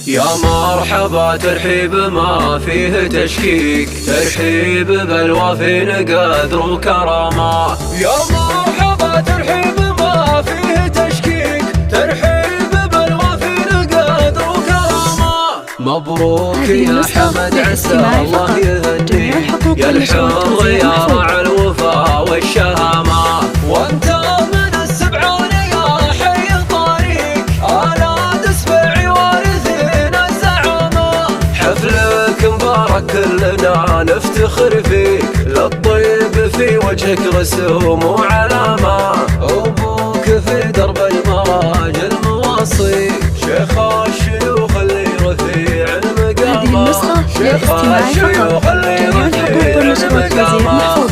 يا مرحبا ترحيب ما فيه تشكيك، ترحيب بالوافي قدر وكرامة. يا مرحبا ترحيب ما فيه تشكيك، ترحيب بالوافي قدر وكرامة. مبروك يا حمد عسى الله يهديك، يا الحر يا مع الوفا والشهامة. وانت من السبعون يا حي طريق، آلات اسبوعي وارثين الزعامة. حفلك مبارك كلنا نفتخر فيك، للطيب في وجهك رسوم وعلامة. أبوك في درب المراجل موصي، شيخ الشيوخ اللي رفيع المقامة، شيخ الشيوخ اللي رفيع المقامة.